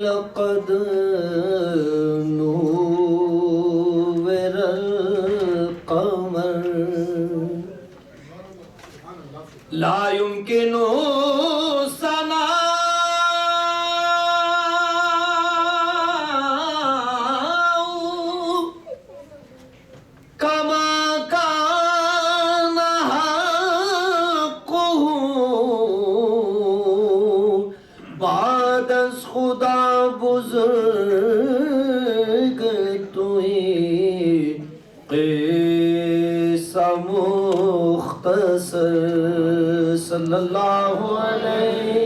لقد نور القمر لا يمكن خدا بزرگ توئی قصہ مختصر صلی اللہ علیہ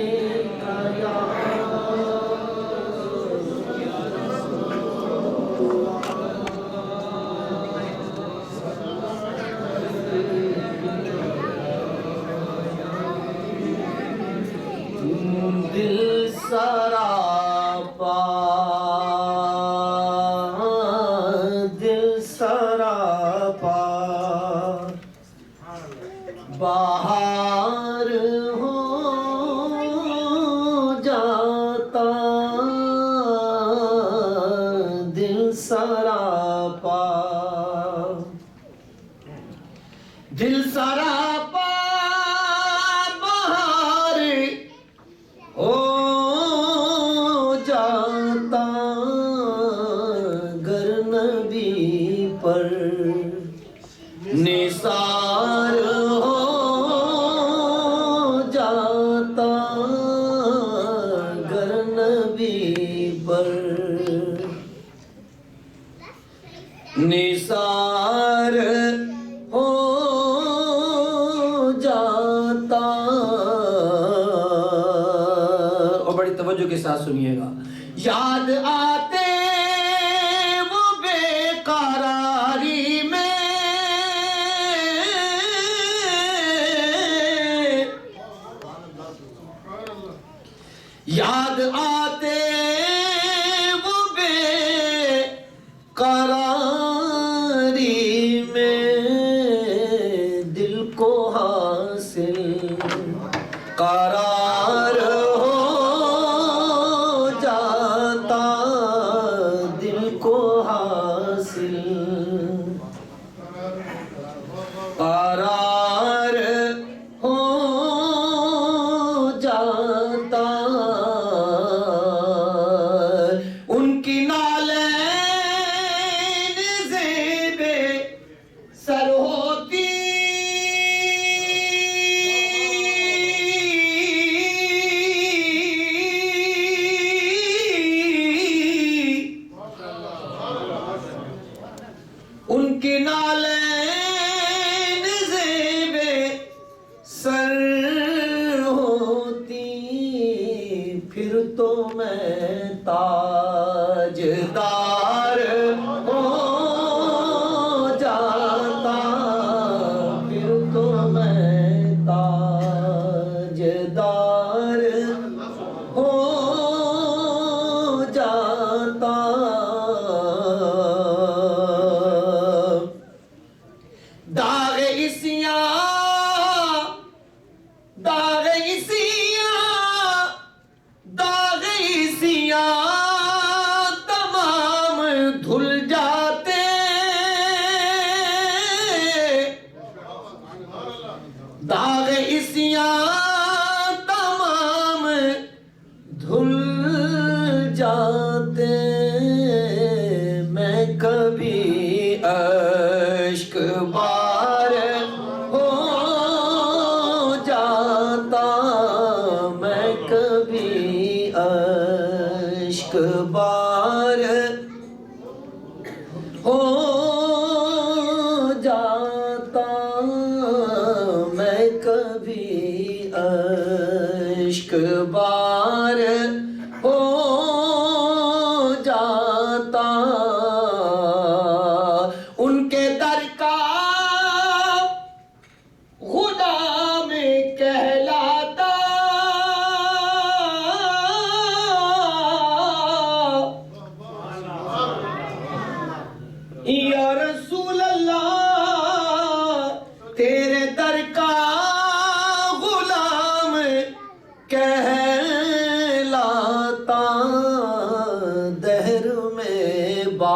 دل سراپا باہر ہو جاتا دل سراپا دل سراپا باہر ہو جاتا گر نبی پر نثار ہو جاتا گر نبی پر نثار ہو جاتا. اور بڑی توجہ کے ساتھ سنیے گا. یاد آتے وہ بے قراری میں یاد آتے وہ بے قراری میں دل کو حاصل قرار ہو جاتا دل کو حاصل قرار ہو جاتا. ان کی نالین زیب سر ہوتی ان کی نالین زیب سر ہوتی پھر تو میں تاجدار ہو جاتا پھر تو میں تاجدار ہو جاتا. داغ عصیاں داغ عصیاں داغ عصیاں تمام دھل جاتے داغ عصیاں تمام دھل جاتے. میں کبھی اشک بار ہو جاتا میں کبھی اشک بار ہو جاتا میں کبھی اشک بار ہو جاتا. ان کے در کا غلام کہلاتا با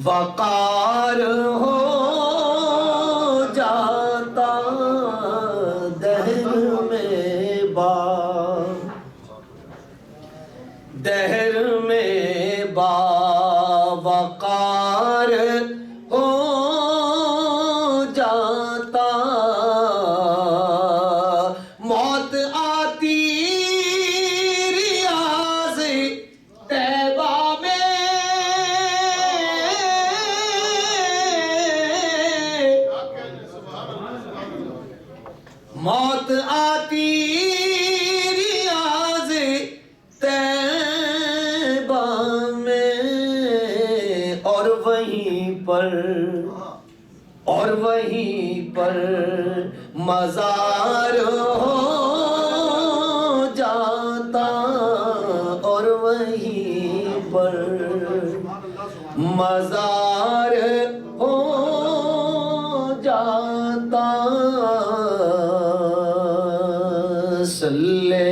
وقار ہو جاتا دہر میں با وقار ہو جاتا موت آتی ریاض طیبہ میں موت آتی ریاض طیبہ میں اور وہیں پر مزار ہو جاتا اور وہیں پر مزار ہو جاتا صلی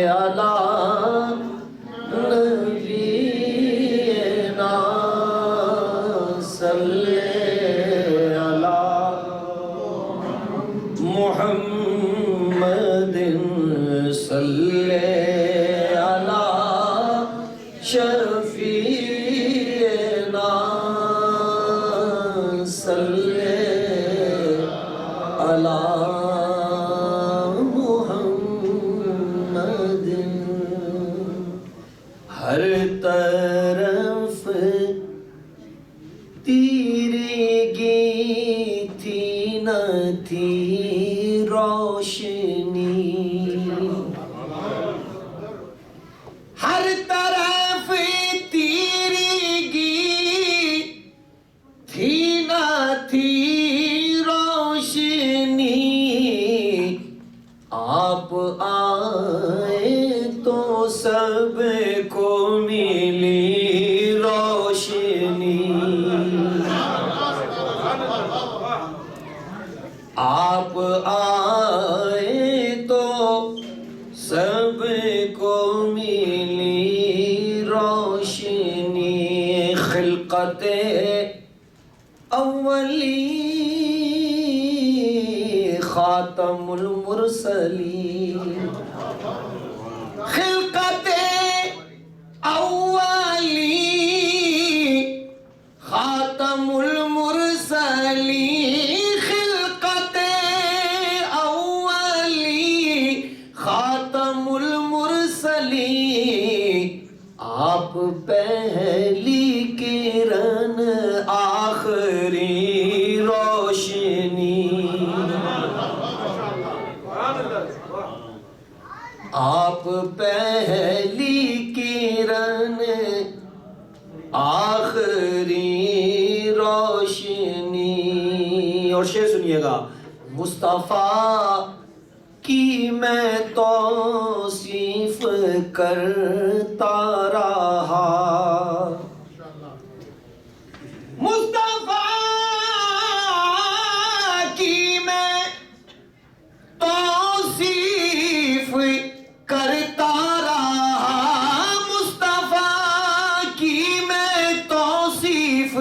علی نبینا صلی محمد صلی علی شفیعنا صلی علی محمد ہر طرف تیرگی تھی نہ تھی روشنی ہر طرف تیرگی تھی نہ تھی روشنی آپ آئے تو سب کو ملی روشنی آپ آئے تو سب کو ملی روشنی خلقت اولی خاتم المرسلین خلقت اولی خاتم المرسلین خلقت اولی خاتم المرسلین آپ پہلی کرن آخری روشنی آپ پہلی کرن آخری روشنی اور شعر سنیے گا مصطفیٰ کی میں توصیف کرتا رہا مصطفیٰ کی میں توصیف کرتا رہا مصطفیٰ کی میں توصیف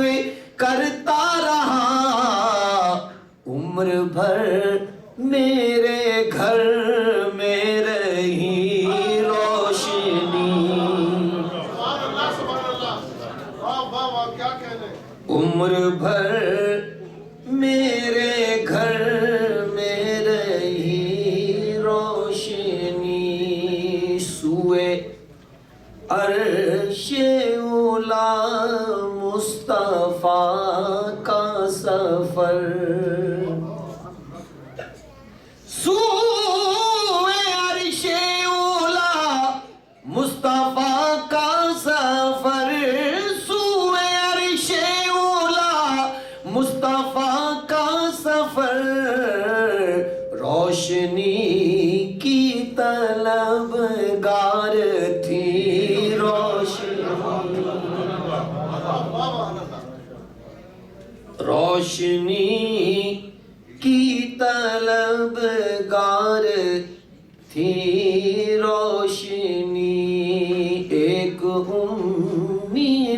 کرتا رہا عمر بھر میرے گھر میں رہی روشنی عمر بھر میرے گھر میں رہی روشنی سوئے عرش اولا مصطفیٰ کا سفر سوئے عرش اولا مصطفیٰ کا سفر سوئے عرش اولا مصطفیٰ کا سفر روشنی کی طلبگار تھی روشنی کی طلبگار تھی روشنی ایک امی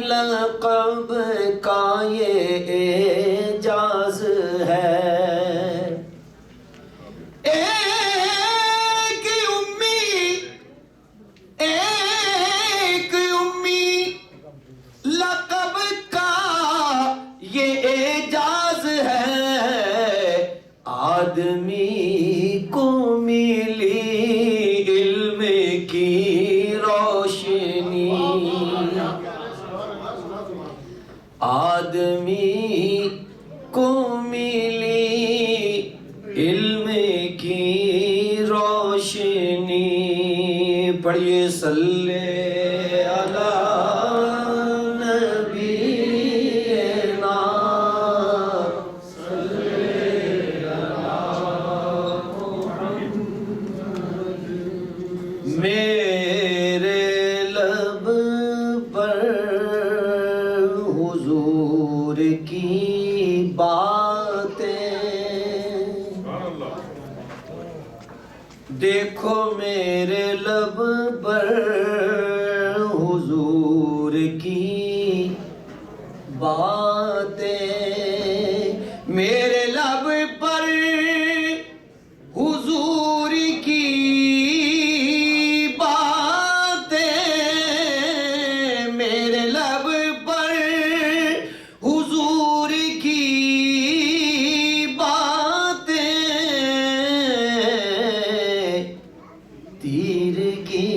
آدمی کو ملی علم کی روشنی. پڑھیے صلی علی نبینا میرے لب پر حضور کی باتیں دیکھو میرے لب پر حضور کی باتیں میرے لب پر حضور کی باتیں میرے لب پر حضور کی باتیں تیرگی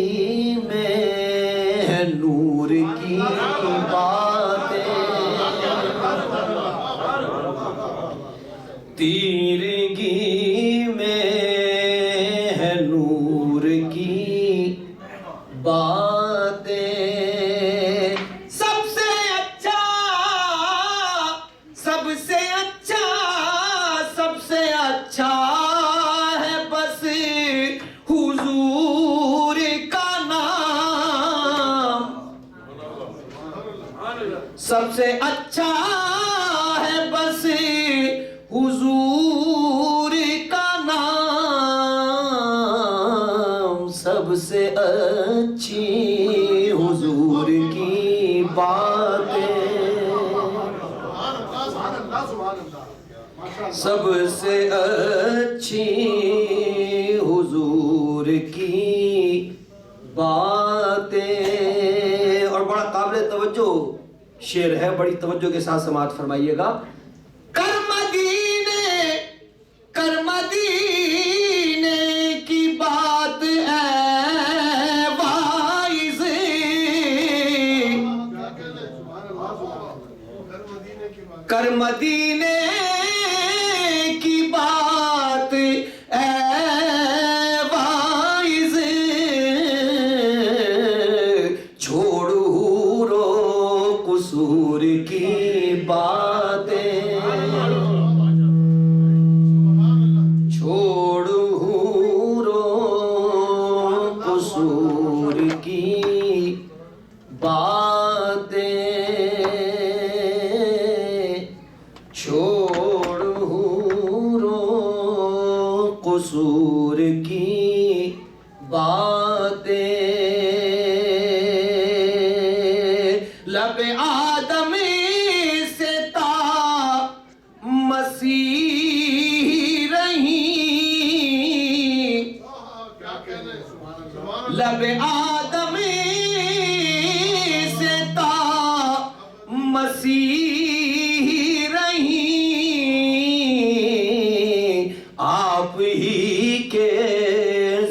میں نور کی باتیں تیرگی میں ہے نور کی باتیں. سب سے اچھا سب سے اچھا سب سے اچھا ہے بس حضور کا نام. سب سے اچھا ہے بس حضور کا نام. سب سے اچھی حضور کی باتیں سب سے اچھی حضور کی باتیں. اور بڑا قابل توجہ شعر ہے, بڑی توجہ کے ساتھ سماعت فرمائیے گا. کر مدینے کی بات اے وائز کر مدینے کی بات اے وائز چھوڑ حورو قصور کی باتیں چھوڑ حورو قصور کی باتیں چھوڑ حورو قصور کی باتیں. لب آدم سے تا مسیح رہی لب آدم سے تا مسیح رہی آپ ہی کے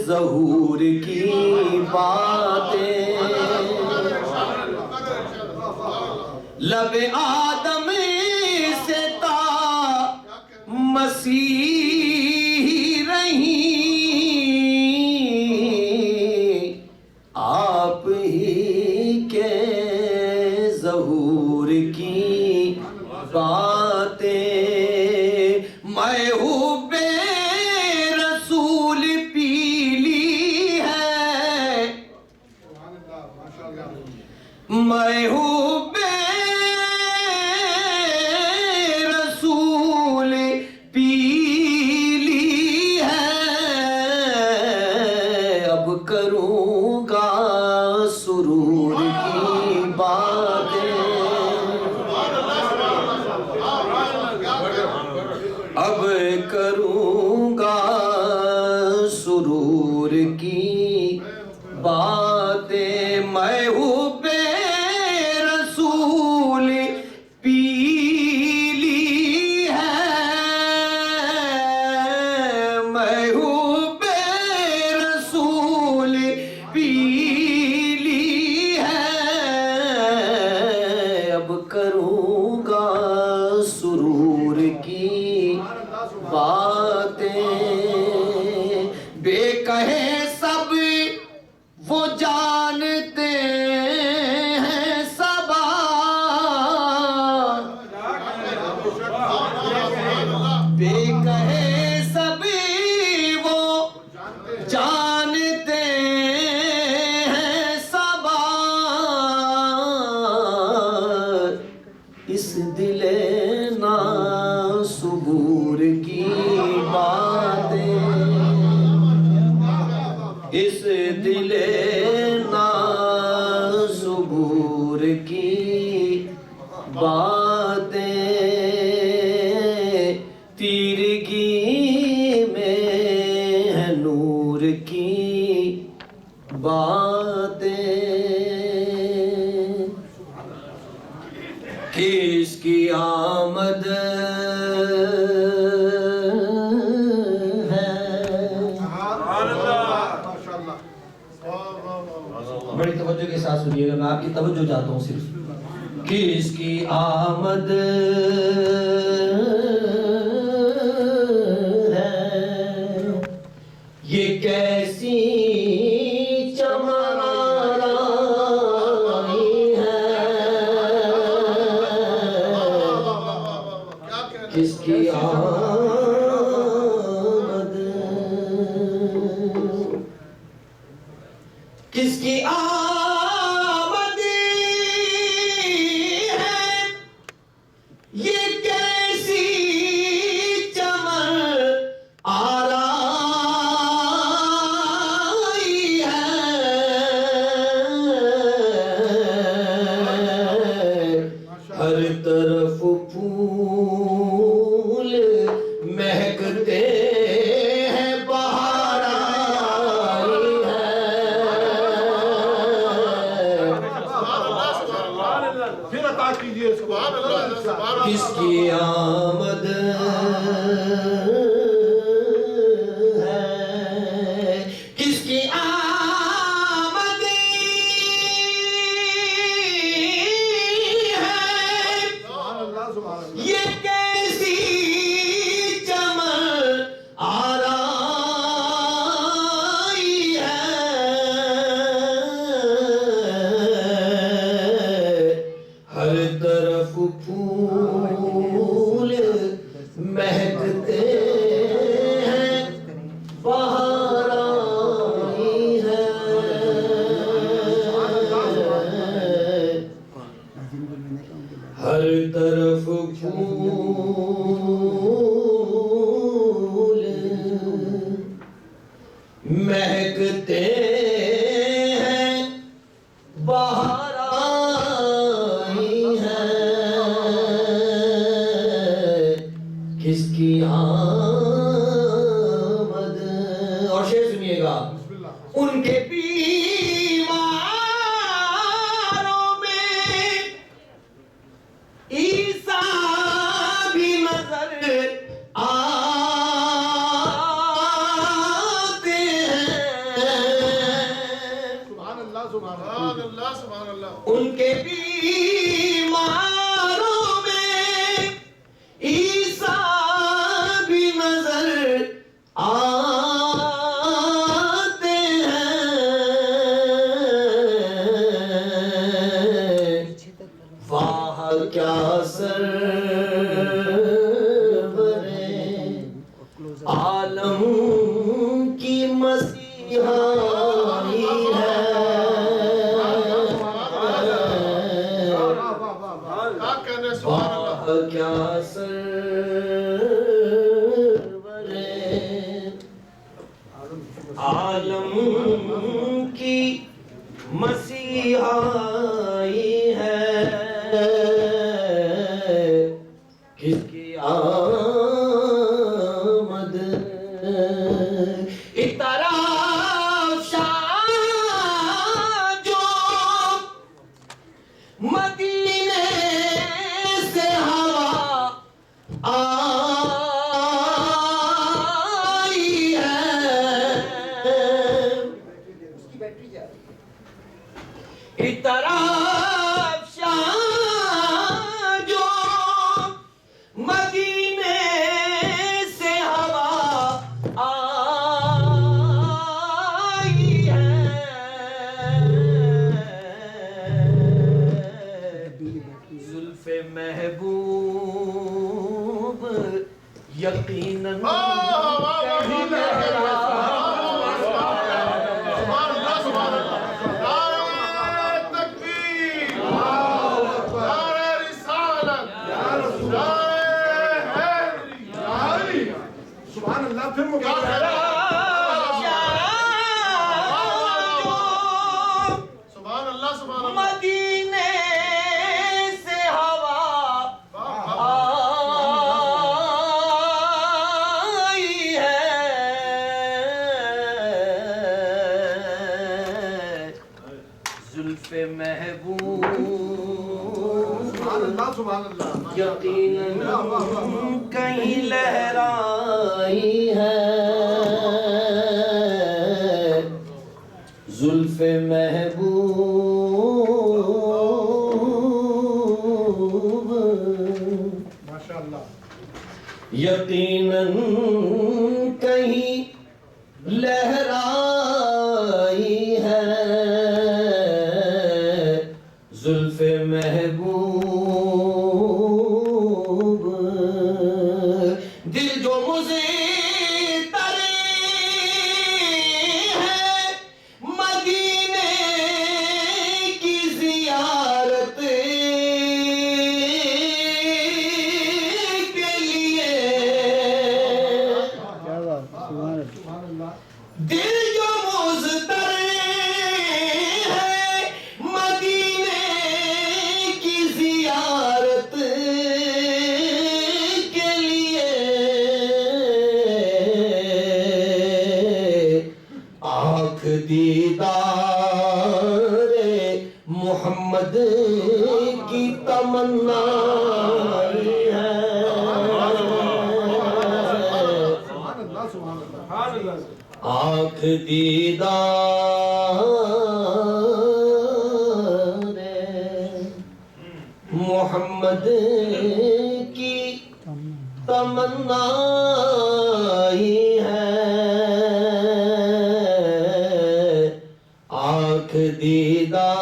ظہور کی باتیں لب آدم سے تا مسیح رہی آپ ہی کے ظہور کی باتیں. محبوب رسول پیلی ہے محبوب رسول پیلی ہے اب کروں گا سرور کی باتیں اب کروں گا سرور کی باتیں. محبوب رسول اس دل ناصبور کی باتیں، اس دل ناصبور کی باتیں، تیرگی میں ہے نور کی باتیں، کس کی آمد ہے، بڑی توجہ کے ساتھ سنیے گا، میں آپ کی توجہ چاہتا ہوں صرف، کس کی آمد ہے، یہ کیسی چمن آرائی ہے، کس کی آمد، کس کی آمد ہے، یہ کیسی چمن آرائی ہے، ہر طرف پھول مہکتے ہیں، بہار آئی ہے، کس کی آمد ہے، کس کی آمد ہے، یہ کیسی چمن آرائی ہے، ہر طرف پھول مہکتے ہیں، بہار آئی ہے، ہر طرف پھول مہکتے ہیں، بہار آئی ہے، کس کی آمد، اور شعر سنیے گا، ان کے بیماروں میں عیسیٰ بھی نظر آتے ہیں، ان کے بیماروں میں عیسیٰ بھی نظر آتے ہیں، واہ کیا سرور عالم کی مسیحائی ہے، واہ کیا سرور عالم کی مسیحائی ہے، کس کی آمد، ایک طرف شاہ جو مدینے سے ہوا آئی ہے، ایک طرف شاہ جو مدینے سے ہوا آئی ہے، زلف محبوب یقیناً کہیں لہرا مدینے سے ہوا آئی ہے زلف محبوب یقیناً کہیں لہرائی ہے زلف محبوب یقیناً کہیں لہرائی ہے زلف محبوب دل جو مجھے ترے ہے مدینے کی زیارت کے لیے دل جو مضطر ہے مدینے کی زیارت کے لیے آنکھ دیدار محمد کی تمنا ہے آنکھ دیدار محمد کی تمنا ہے آنکھ دیدار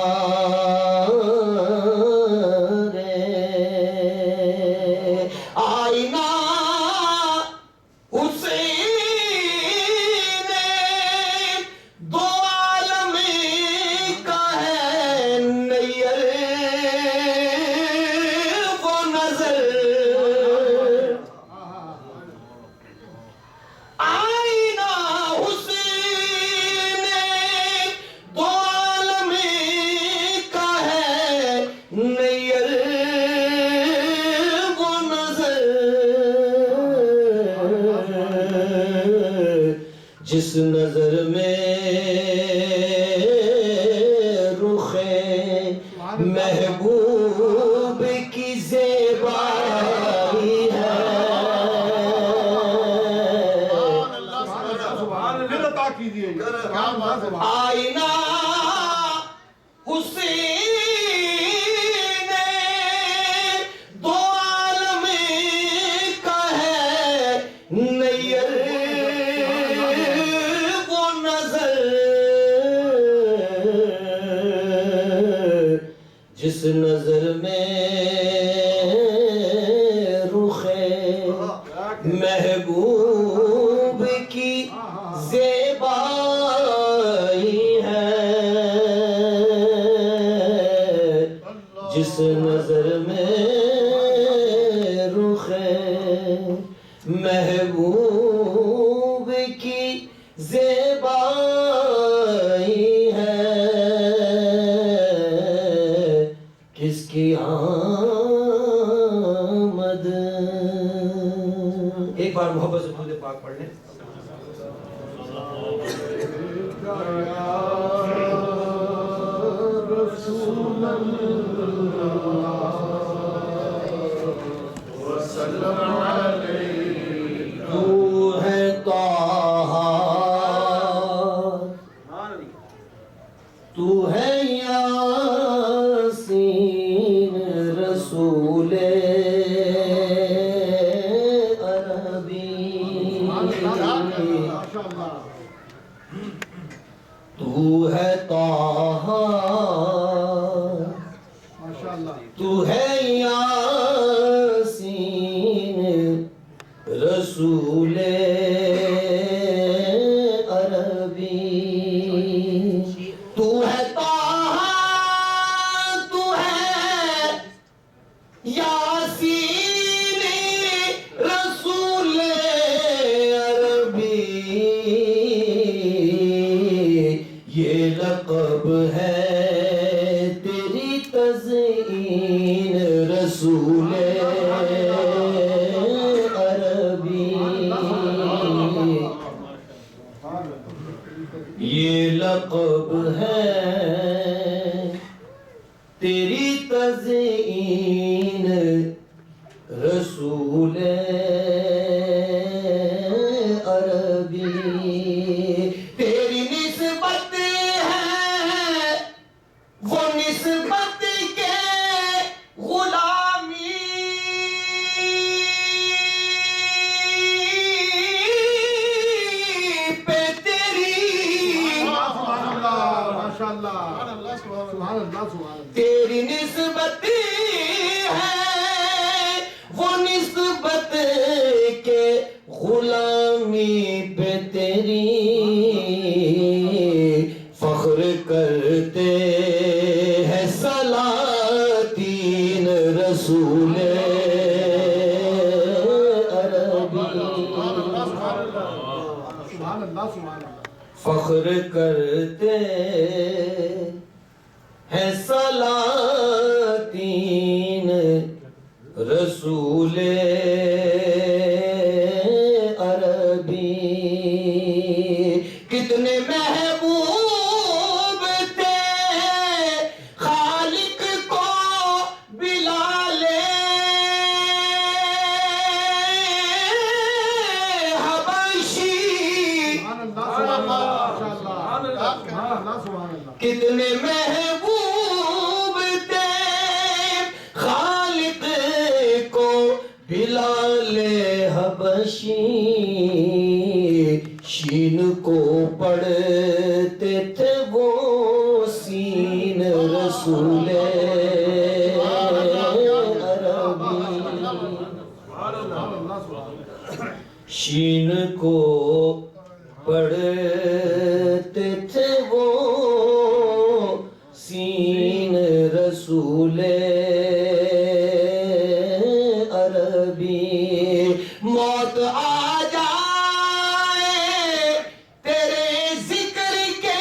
آئینہ حسین دو عالم کا ہے نیر وہ نظر آئینہ حسین دو عالم کا ہے نیر وہ نظر جس نظر میں رخ محبوب کی زیبائی ہے آئینہ حسین دو عالم کا ہے نیر وہ نظر جس نظر میں رخ محبوب کی زیبائی ہے جس نظر میں رخ محبوب کی زیبائی ہے کس کی آمد ایک بار محبت سے درود پاک پڑھ لیں رسول اللہ وسلم علیہ تو ہے طه تو ہے یاسین رسول تو ہے طه تو ہے یاسین رسول عربی تو ہے طه تو ہے یاسین رسول عربی یہ لقب ہے تزئین رسول عربی یہ لقب ہے تیری تزئین رسول عربی تیری نسبت ہے وہ نسبت کے غلامی پہ تیری تیری نسبت ہے وہ نسبت کے غلامی پہ تیری فخر کرتے ہیں سلاطین رسول عربی فخر کرتے ہیں سلاطین رسول عربی کتنے محبوب تھے خالق کو بلال حبشی کتنے محبوب تھے خالق کو بلال حبشی شین کو پڑھتے تھے وہ سین رسول عربی شین کو پڑھتے تھے وہ سین رسول عربی موت آ جائے تیرے ذکر کے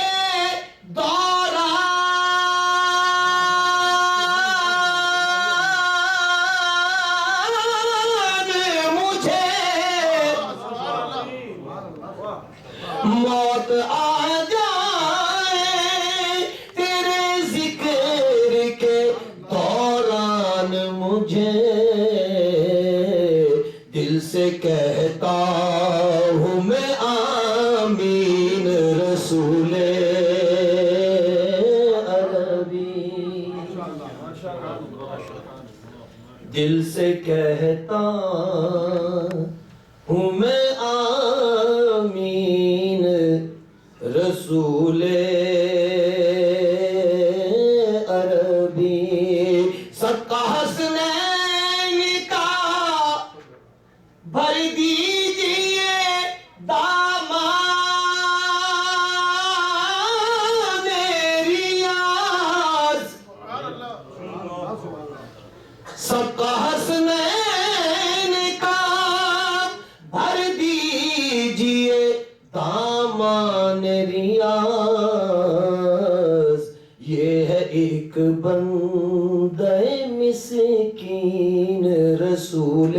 دوران مجھے موت آ جائے تیرے ذکر کے دوران مجھے دل سے کہتا ہوں میں آمین رسول عربی دل سے کہتا ہوں میں آمین رسول عربی صدقہ حسنین کا بھر دیجئے دامان ریاض صدقہ حسنین کا بھر دیجئے دامان ریاض یہ ہے ایک بندہ مسکین رسول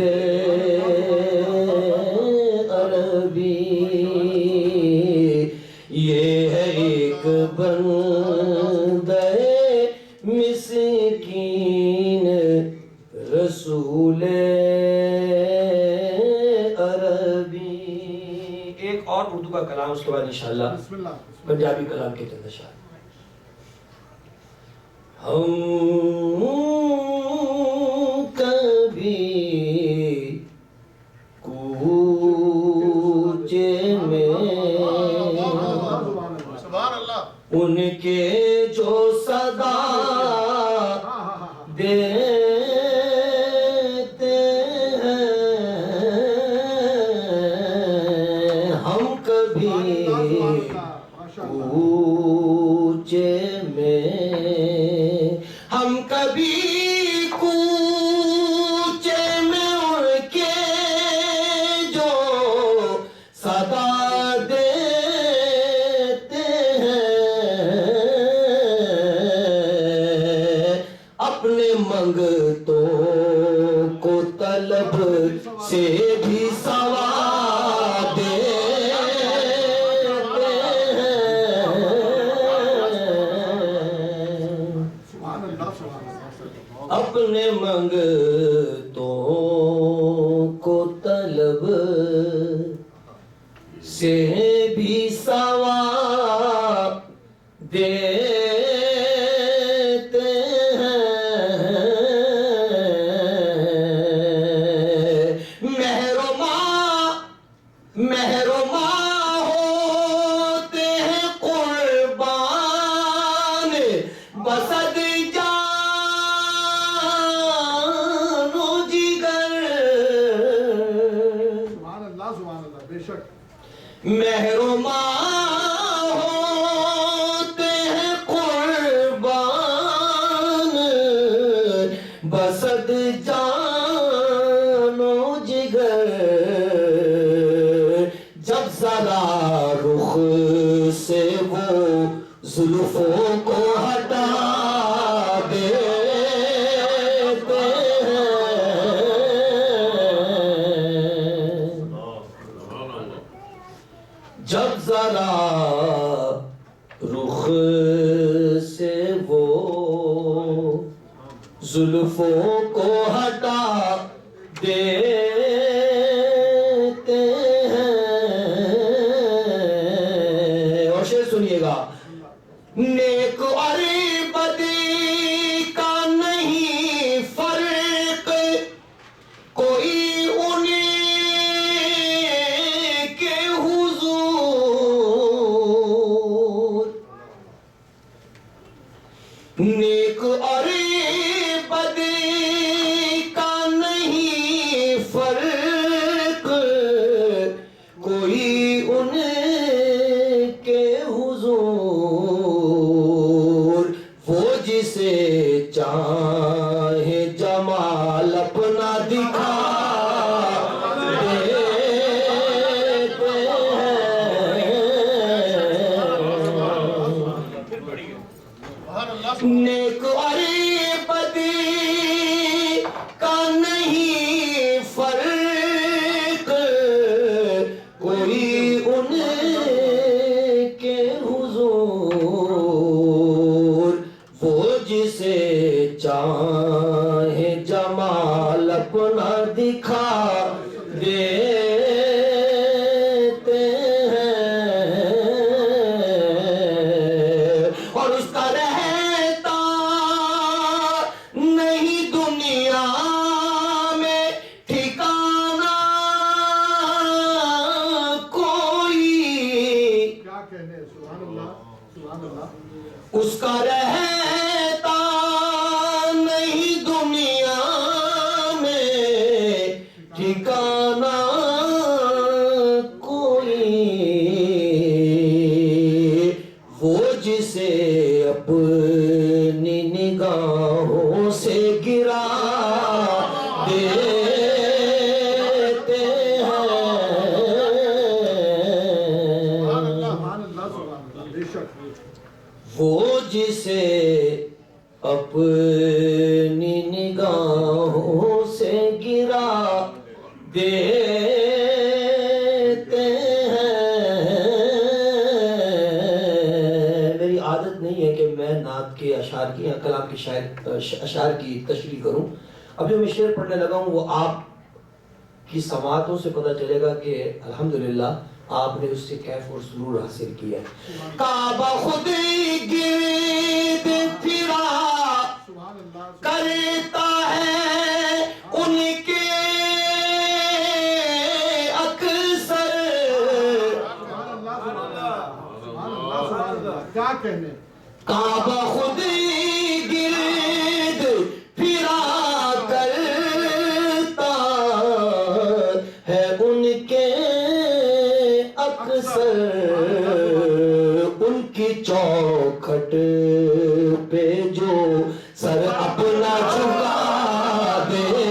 عربی یہ ہے ایک بندہ مسکین رسول عربی ایک اور اردو کا کلام اس کے بعد انشاءاللہ پنجابی کلام کے چند اشعار ہم کبھی کوچے میں ان کے جو صدا دیتے ہیں ہم کبھی کوچے میں ہم کبھی کوچے میں ان کے جو صدا دیتے ہیں منگتوں کو طلب سے بھی سوا دیتے ہیں، اپنے منگتوں کو طلب سے بھی ثواب دیتے ہیں، مہرما ہوتے ہیں قربان بسد جان و جگر، بے شک مہرما ہوتے ہیں قربان بسد جان و جگر، جب ذرا رخ سے وہ زلفوں کو ہٹا دیتے ہیں، جب ذرا رخ سے وہ زلفوں کو ہٹا دیتے ہیں، اور شعر سنیے گا، نیک اور بدی کا نہیں فرق، کوئی انہیں کے حضور، نیک اور بدی کا نہیں فرق، کوئی انہیں کے حضور، وہ جسے چاہے جمال اپنا دکھا نیک اور بدی کا نہیں فرق، کوئی ان کے حضور، وہ جسے چاہے جمال اپنا دکھا دیتے ہیں، اور اس کا رہتا نہیں دنیا میں ٹھکانہ کوئی، کیا کہنے، سبحان اللہ سبحان اللہ، اس کا رہتا نہیں دنیا میں ٹھکانہ کوئی، وہ جسے اپنی نگاہوں سے گرا دیتے ہیں، سبحان اللہ سبحان اللہ، بے شک وہ جسے اپنی نگاہوں سے گرا دیتے ہیں۔ میری عادت نہیں ہے کہ میں نعت کے اشعار کی یا کلام کی اشعار کی تشریح کروں، اب جو میں شعر پڑھنے لگا ہوں وہ آپ کی سماعتوں سے پتہ چلے گا کہ الحمدللہ آپ نے اس سے کیف اور سرور حاصل کیا ہے۔ کعبہ خود گرد پھرا کرتا ہے ان کے اکثر، کیا کہنے، کعبہ خود گرد پھرا کرتا ہے ان کے اکثر، ان کی چوکھٹ پہ جو سر اپنا جھکا دیتے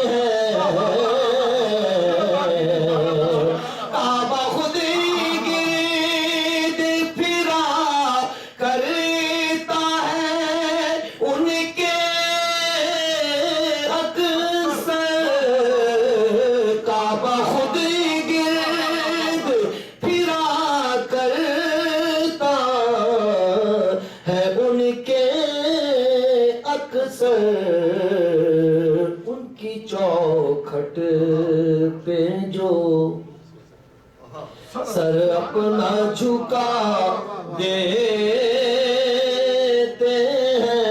ہیں، کعبہ خود گرد پھرا کرتا ہے اکثر ان کی چوکھٹ پہ جو سر اپنا جھکا دیتے ہیں،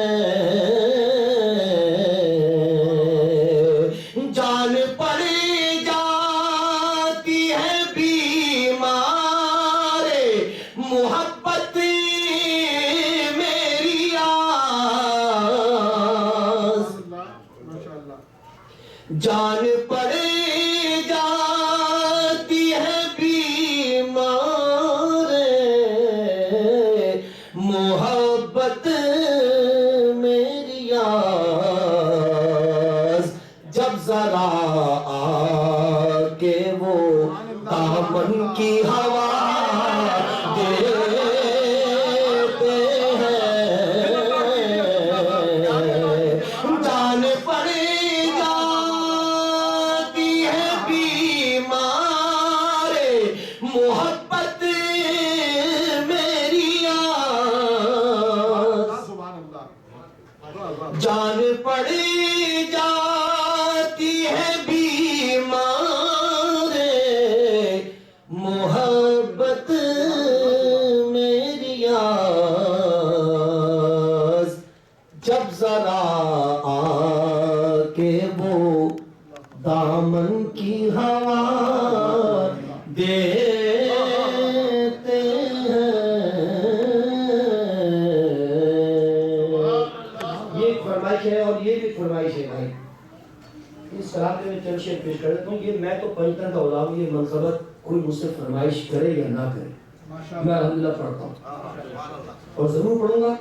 جان پڑ جاتی ہے بیمار محبت میری آس، ماشاء اللہ جان پڑ جاتی ہے بیمار محبت میری آس، جب ذرا آ کے وہ دامن کی ہوا دیتے ہیں، جان پڑ جاتی ہے بیمار محبت میری آس، سبحان اللہ واہ واہ جان پڑ جاتی ہے بیمار محبت میری آس، جب ذرا آ کے وہ دامن کی ہوا دیتے ہیں۔ یہ ایک فرمائش ہے اور یہ بھی فرمائش ہے بھائی، اس کلام میں چند شعر پیش کر دیتا ہوں۔ یہ میں تو پنجتن کا علماء ہوں، یہ منصبت کوئی مجھ سے فرمائش کرے یا نہ کرے میں الحمدللہ پڑھتا ہوں اور ضرور پڑھوں گا۔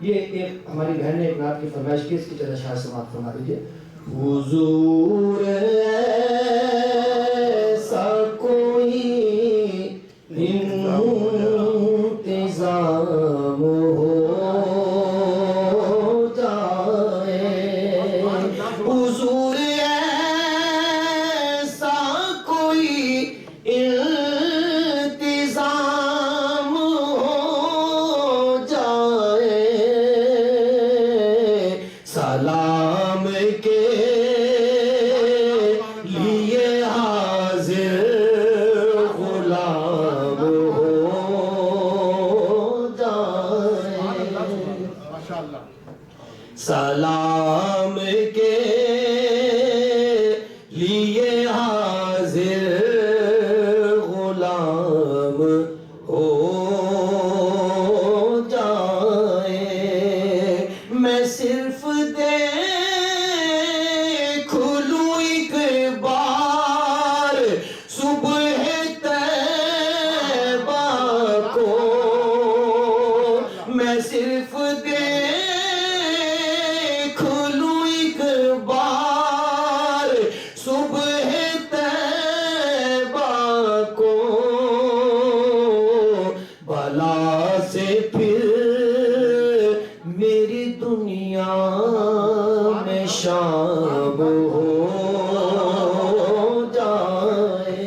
یہ ایک ہماری بہن نے ایک نعت کی فرمائش کی، اس کی چند اشعار سماعت فرما دیجیے۔ حضور ایسا کوئی انتظام ہو جائے، حضور ایسا کوئی انتظام ہو جائے، سلام کے لیے حاضر غلام ہو جائے، ماشاء اللہ سلام کے لیے حاضر غلام ہو جائے، میں صرف دیکھ لوں ایک بار صبح طیبہ کو، میں صرف دیکھ لوں ایک بار صبح طیبہ کو، بلا سے پھر میری دنیا میں شام ہو جائے،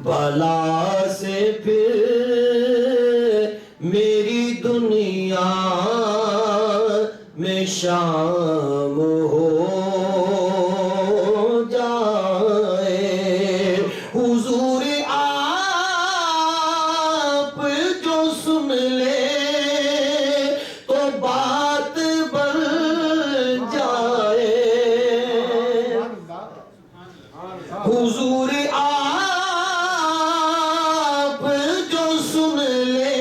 بلا سے پھر میری دنیا میں شام ہو جائے، حضور آپ جو سن لے تو بات بن جائے، حضور آپ جو سن لے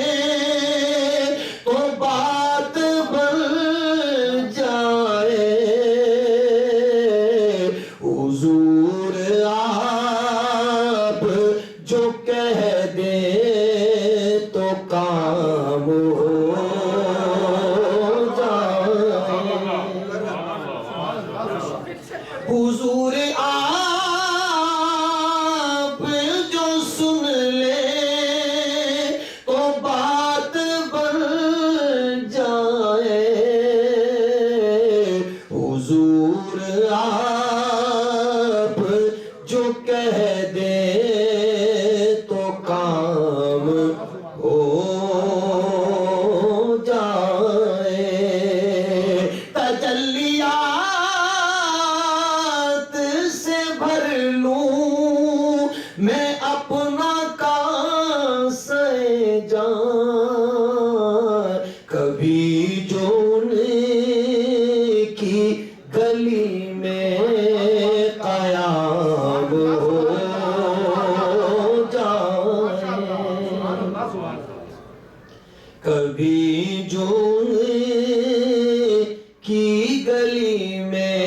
تو بات بن جائے، کبھی جو ان کی گلی میں قیام ہو جائے، کبھی جو ان کی گلی میں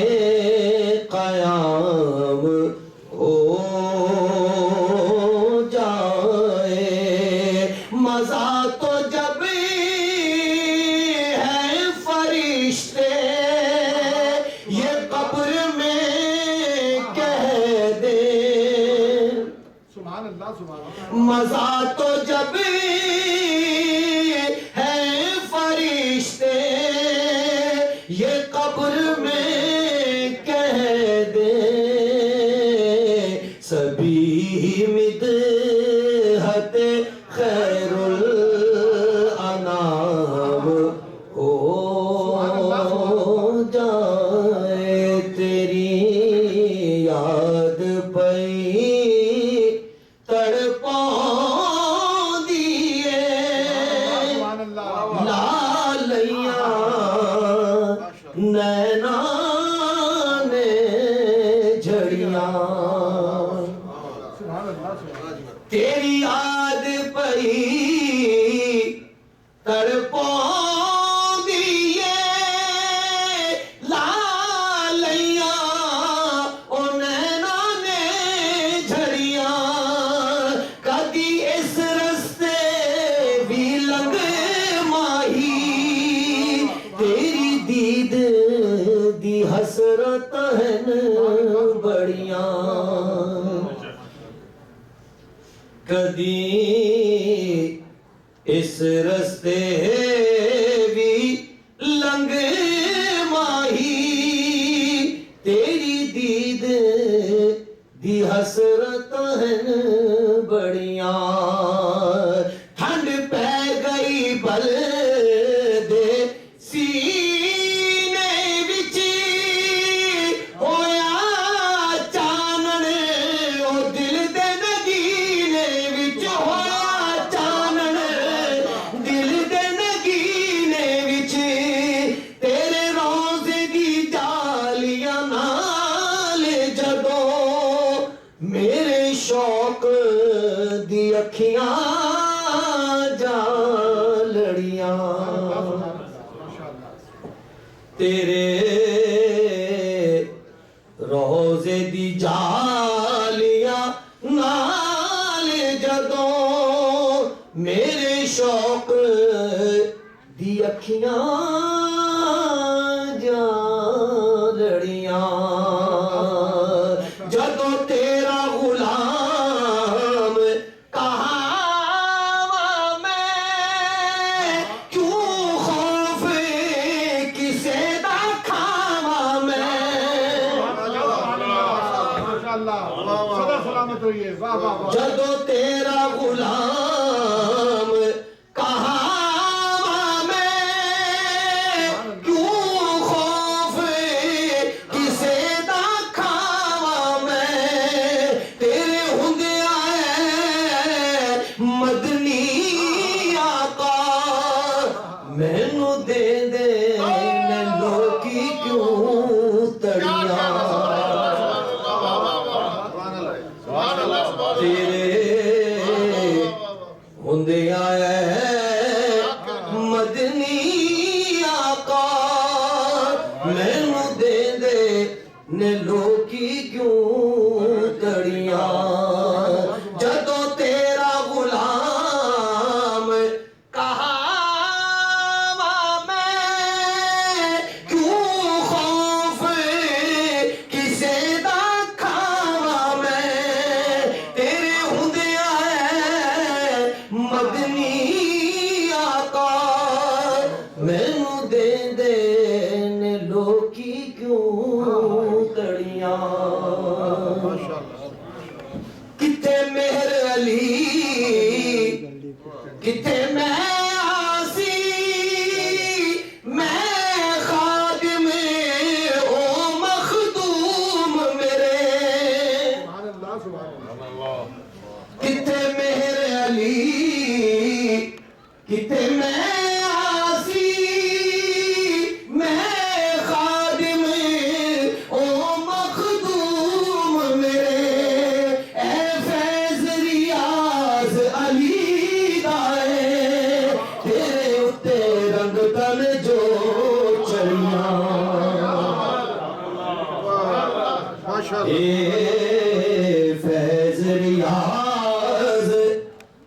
قیام ہو جائے، مزہ تو جب ہے فرشتے یہ قبر میں کہہ دیں، سبحان اللہ سبحان اللہ، مزہ تو جب ہے فرشتے یہ قبر میں کہہ دیں، سبھی مدحت خیر الانام ہو جائے، تیری یاد پئی تڑپا دیے سبحان اللہ، لالیاں نینا نے جھڑیاں، سبحان اللہ سبحان اللہ، تیری یاد پئی تڑپا دیے لالیاں او نینا نے جھڑیاں، کدی اس رستے بھی لنگ ماہی، تیری دید دی حسرت ہیں بڑیاں، کدی اس رستے بھی لنگ ماہی، تیری دید دی حسرت ہیں بڑیاں، ٹھنڈ پہ گئی بل دے سینے وچ ہویا چانن، او دل دے نگینے وچ ہویا چانن، دل دے نگینے وچ تیرے روزے دی جالیاں نال جدوں میرے شوق دی اکھیاں جا لڑیاں، ماشاء اللہ، تیرے روزے دی جالیاں نال جدوں میرے شوق دی اکھیاں جا لڑیاں، جدوں تیرا غلام کہاں میں کیوں خوف کسے دا کھاواں میں، ماشاء اللہ، سدا سلامت ہوئیے، واہ واہ واہ، جدوں تیرا غلام کہاں میں کیوں خوف کسے دا کھاواں میں، تیرے ہوندیاں اے مدنی آقا مینوں دے دے نے لوکی کیوں تڑیاں، تیرے ہوندیاں اے مدنی آقا مینوں دے دے نے لوکی کیوں تڑیاں، جدوں تیرا غلام کہاں میں کیوں خوف کسے دا کھاواں میں، تیرے ہوندیاں اے مدنی آقا مینوں دے دے نے لوکی کیوں تڑیاں، کتے مہر علی کتے میں آسی میں خادم او مخدوم میرے، سبحان اللہ سبحان اللہ، کتے مہر علی کتے میں آسی تن جو چڑیاں اے فیض ریاض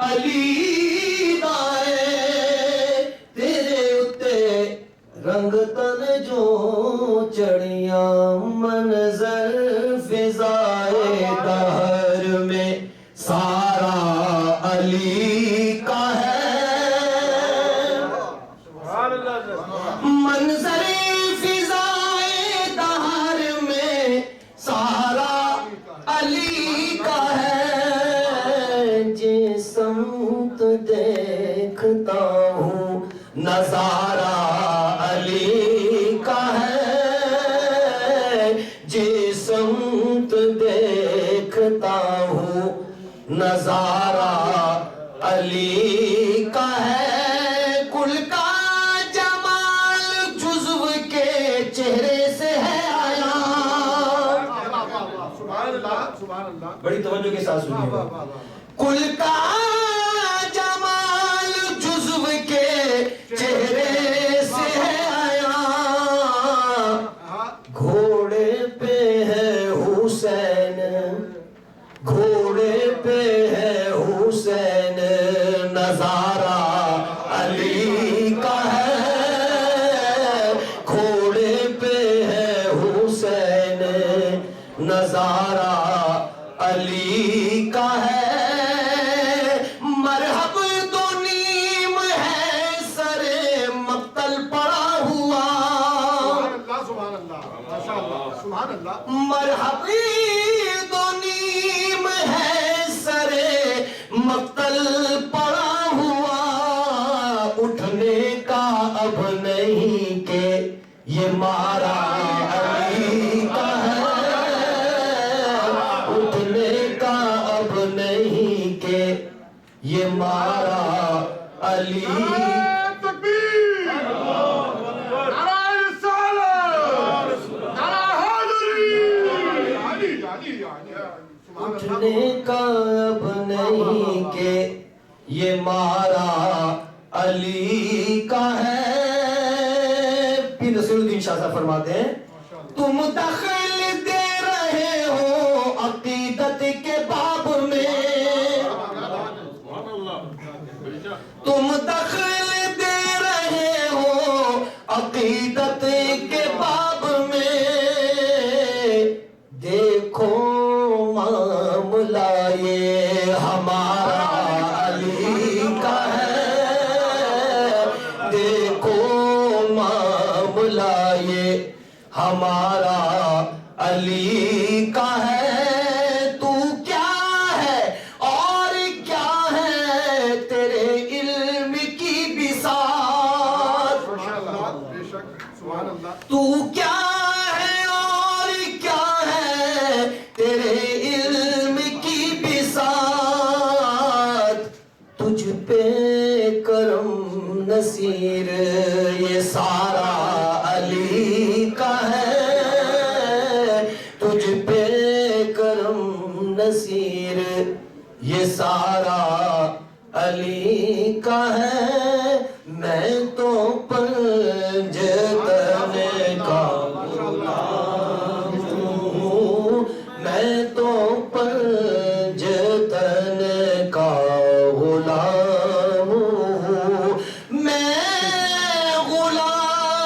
علی دائے تیرے اتے رنگ تن جو چڑیاں منظر فضائے دہر میں سارا علی کا ہے منظر فضائے دہر میں سارا علی کا ہے جس سمت دیکھتا ہوں نظارہ علی کا ہے جس سمت دیکھتا ہوں نظارہ علی کا ہے کل کا جمال جزو کے چہرے سے ہے آیا بڑی توجہ کے ساتھ سنیے کل کا جمال جزو کے چہرے سے ہے آیا گھوڑے پہ ہے حسین گھوڑے پہ ہے حسین نظارہ علی کا ہے گھوڑے پہ ہے حسین نظارہ علی کا ہے مرحب دو نیم ہے سر مقتل پڑا ہوا مرحب دو نیم ہے سر مقتل پڑا ہوا اٹھنے کا اب نہیں کہ یہ مارا علی کا ہے اٹھنے کا اب نہیں کہ یہ مارا علی اٹھنے کا اب نہیں کہ یہ مارا علی کا ہے پھر نصیر الدین شاہ صاحب فرماتے ہیں تم دخل دے رہے ہو عقیدت کے باب میں تم دخل دے رہے ہو عقیدت کے باب میں دیکھو معاملہ یہ ہمارا علی کا ہے دیکھو معاملہ یہ ہمارا علی کا ہے تو کیا ہے اور کیا ہے تیرے علم کی بساط تو کیا ہے اور کیا ہے تیرے علم کی بساط تجھ پہ کرم نصیر یہ سارا علی کا ہے تجھ پہ کرم نصیر یہ سارا علی کا ہے میں تو پنجتن کا غلام ہوں میں تو پنجتن کا غلام ہوں میں غلام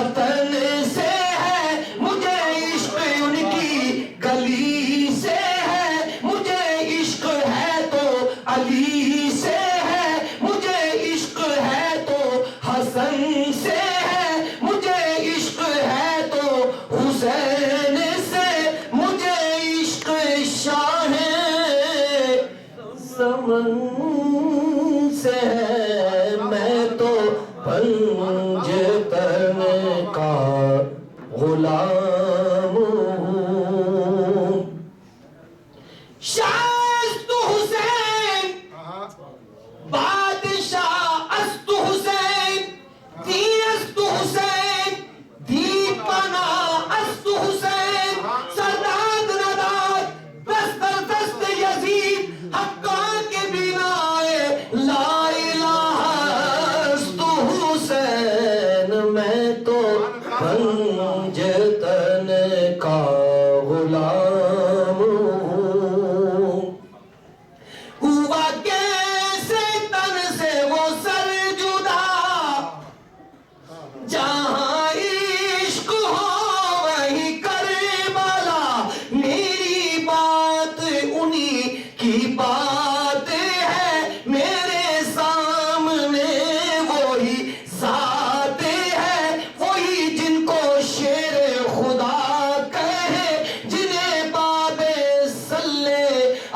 وطن سے ہے مجھے عشق ان کی گلی سے ہے مجھے عشق ہے تو علی سے ہے مجھے عشق ہے تو حسن سے ہے مجھے عشق ہے تو حسین سے مجھے عشق شاہ سمن سے ہے میں تو پنجتن کا غلام ہوں شاہ است حسین بادشاہ است حسین دی است حسین دی پناہ است حسین سرداد نداد دست در دست یزید حقا کے بنا لا الہ است حسین میں تو پنجتن کا غلام ہوں ہوا کیسے تن سے وہ سر جدا جہاں عشق ہو وہیں کربلا میری بات انہی کی بات ہے میرے سامنے وہی ذات ہے وہی جن کو شیر خدا کہے جنہیں باب صلی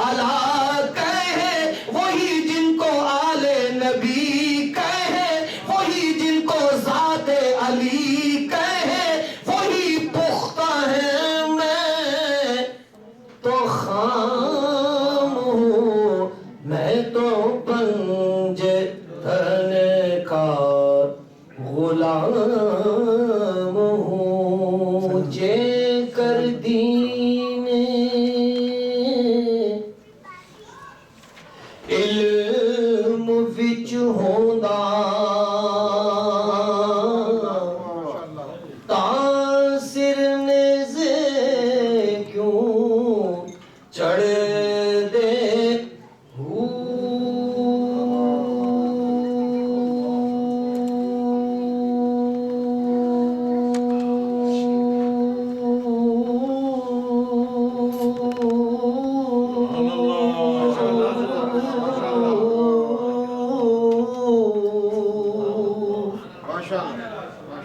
اللہ کہے وہی جن کو آل نبی کہے وہی جن کو ذات علی کہے وہی پختہ ہے میں تو خام ہوں میں تو پنجتن کا غلام ہوں جے کر دین علم وچ ہوندا تاثر نیزے کیوں چڑھ دے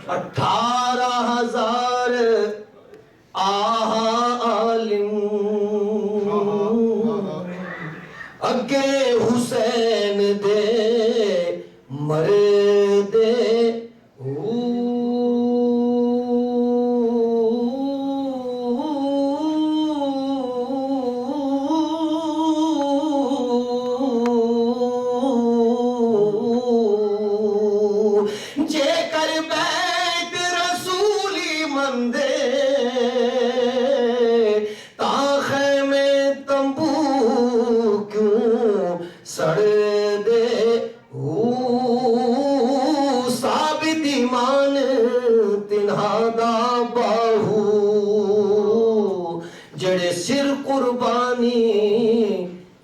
اٹھارہ ہزار عالم اگے حسین دے مردے جے کر بیت رسولی مندے تاخے میں تمبو کیوں سڑ دے ثابت ایمان تنہا دا باہو جڑے سر قربانی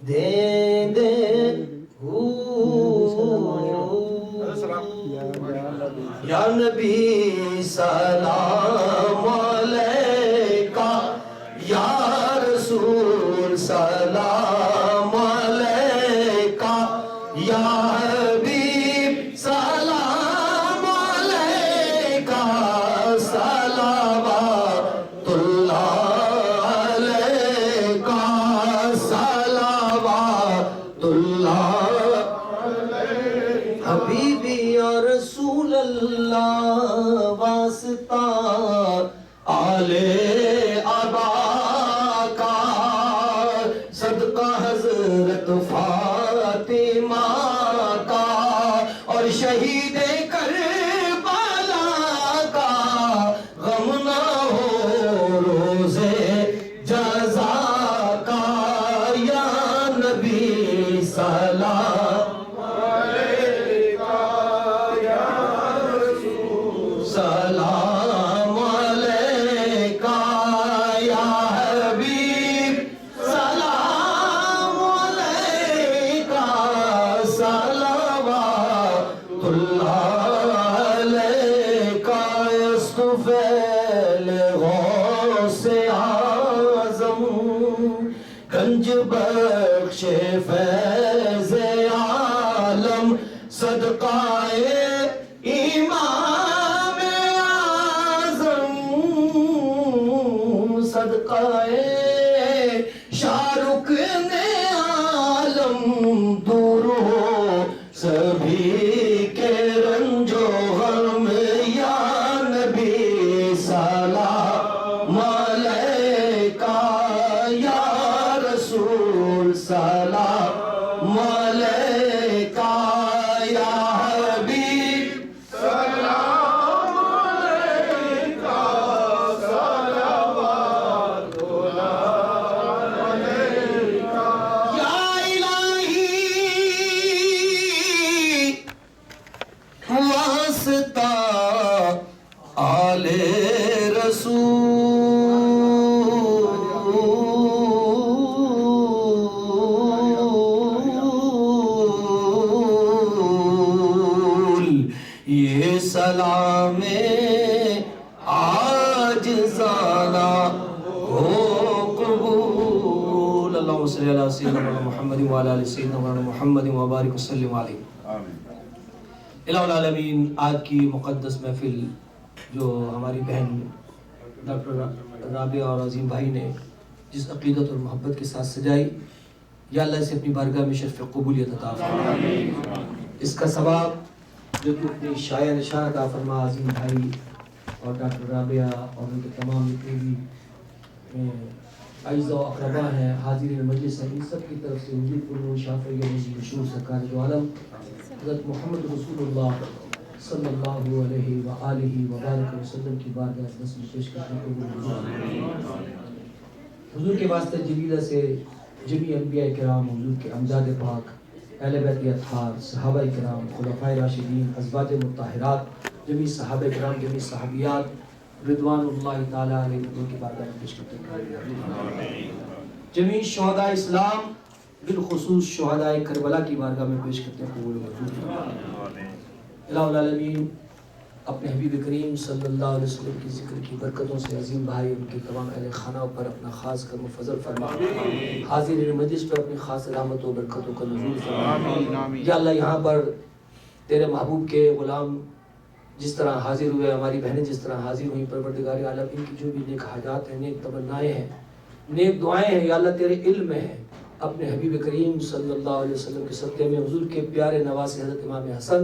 دے دے یا نبی سلام علیکہ یا رسول سلام علیکہ یا حبیب سلام علیکہ صلوات اللہ علیکہ صلوات اللہ حبیبی یا رسول اللہ واسطہ آل ابا کا صدقہ حضرت فاطمہ کا اور شہید کربلا کا غم نہ ہو روزے جزا کا یا نبی سلام سلام علیکہ یا حبیب سلام علیکہ صلوات اللہ علیکہ صدقائے امام اعظم صدقائے شاہ رکن عالم دور ہو سبھی کے رنج و غم یا نبی سلام علیکہ یا رسول سلام علیکہ یا حبیب سلام علیکہ صلوات اللہ علیکہ یا الہی واسطہ آل رسول یہ سلام عاجزانہ ہو قبول اللہم صلی اللہ سیدنا محمد وعلی آل سیدنا محمد وبارک وسلم علیہ الہ العالمین. آج کی مقدس محفل جو ہماری بہن ڈاکٹر رابعہ اور عظیم بھائی نے جس عقیدت اور محبت کے ساتھ سجائی، یا اللہ اسے اپنی بارگاہ میں شرف قبولیت عطا فرما. اس کا ثواب جو تو اپنی شایع نشان عطا فرما عظیم بھائی اور ڈاکٹر رابعہ اور ان کے تمام جتنے بھی اعزاء و اقرباء ہیں، حاضرین مجلس ہیں، ان سب کی طرف سے حضور پر شافعی مشہور سرکار دو عالم حضرت محمد رسول اللہ صلی اللہ علیہ وآلہ وبارک وسلم کی بارگاہ نصب پیش کرنے کو حضور کے واسطے جلیلہ سے جمیع انبیاء کرام، حضور کے امجاد پاک، اہل بیت اطہار، صحابہ کرام، خلفائے راشدین، ازواج مطہرات، جمیع صحابہ کرام، جمیع صحابیات رضوان اللہ تعالی علیہ حضور کی بارگاہ میں پیش کرتے ہیں. جمیع شہداء اسلام بالخصوص شہداء کربلا کی بارگاہ میں پیش کرتے ہیں قبول منظور فرما. الہ العالمین اپنے حبیب کریم صلی اللہ علیہ وسلم کی ذکر کی برکتوں سے عظیم بھائی ان کے تمام اہل خانہ پر اپنا خاص کرم و فضل فرما. حاضرین مجلس پر اپنی خاص رحمت و برکتوں کا نزول فرما. یا اللہ یہاں پر تیرے محبوب کے غلام جس طرح حاضر ہوئے، ہماری بہنیں جس طرح حاضر ہوئیں، پروردگار عالم ان کی جو بھی نیک حاجات ہیں، نیک تمنائیں ہیں، نیک دعائیں ہیں، یا اللہ تیرے علم میں ہیں. اپنے حبیب کریم صلی اللہ علیہ وسلم کے صدقے میں حضور کے پیارے نواسے حضرت امام حسن،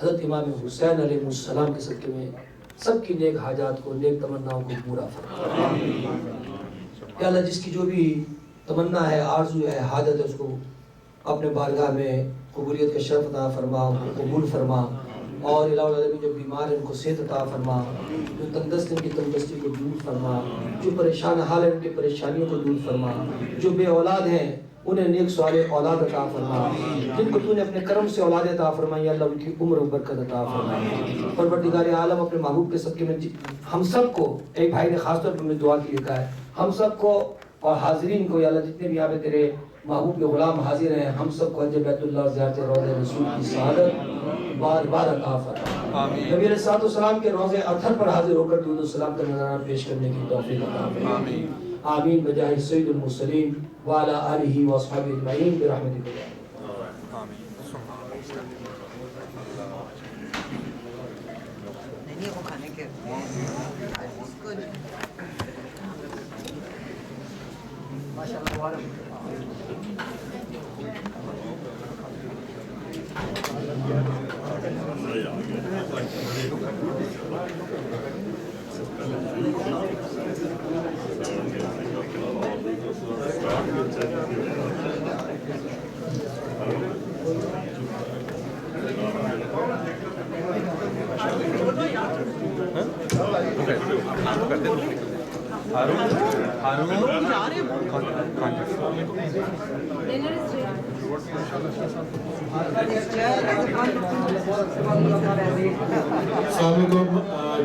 حضرت امام حسین علیہ السلام کے صدقے میں سب کی نیک حاجات کو، نیک تمناؤں کو پورا فرما. یا اللہ جس کی جو بھی تمنا ہے، آرزو ہے، حاجت ہے، اس کو اپنے بارگاہ میں قبولیت کا شرف عطا فرما، قبول فرما. اور الہ العالمین جو بیمار ہیں ان کو صحت عطا فرما، جو تندرست ہیں ان کی تندرستی کو دور فرما، جو پریشان حال ہیں ان کی پریشانیوں کو دور فرما، جو بے اولاد ہیں انہیں نیک صالح اولاد عطا فرما، جن کو تو نے اپنے کرم سے اولاد عطا فرمائی اللہ ان کی عمر و برکت عطا فرما. پروردگار عالم اپنے محبوب کے صدقے میں ہم سب کو، ایک بھائی نے خاص طور پر میں دعا کی لکھا ہے، ہم سب کو اور حاضرین کو یا اللہ جتنے بھی یہاں پہ تیرے محبوب کے غلام حاضر ہیں، ہم سب کو حج بیت اللہ زیارت روضہ رسول کی سعادت بار بار عطا فرما. نبی علیہ السلام کے روضے اطہر پر حاضر ہو کر درود و سلام کا نذرانہ پیش کرنے کی توفیق عطا فرما. آمین بجاہ سید المرسلین وعلی آلہ واصحابہ اجمعین برحمتک یا نہیں وہ کھانے کے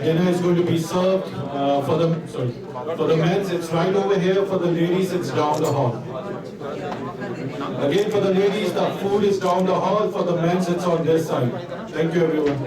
Dinner is going to be served for the men's. It's right over here. For the ladies, it's down the hall. Again, for the ladies, the food is down the hall. For the men's, it's on this side. Thank you, everyone.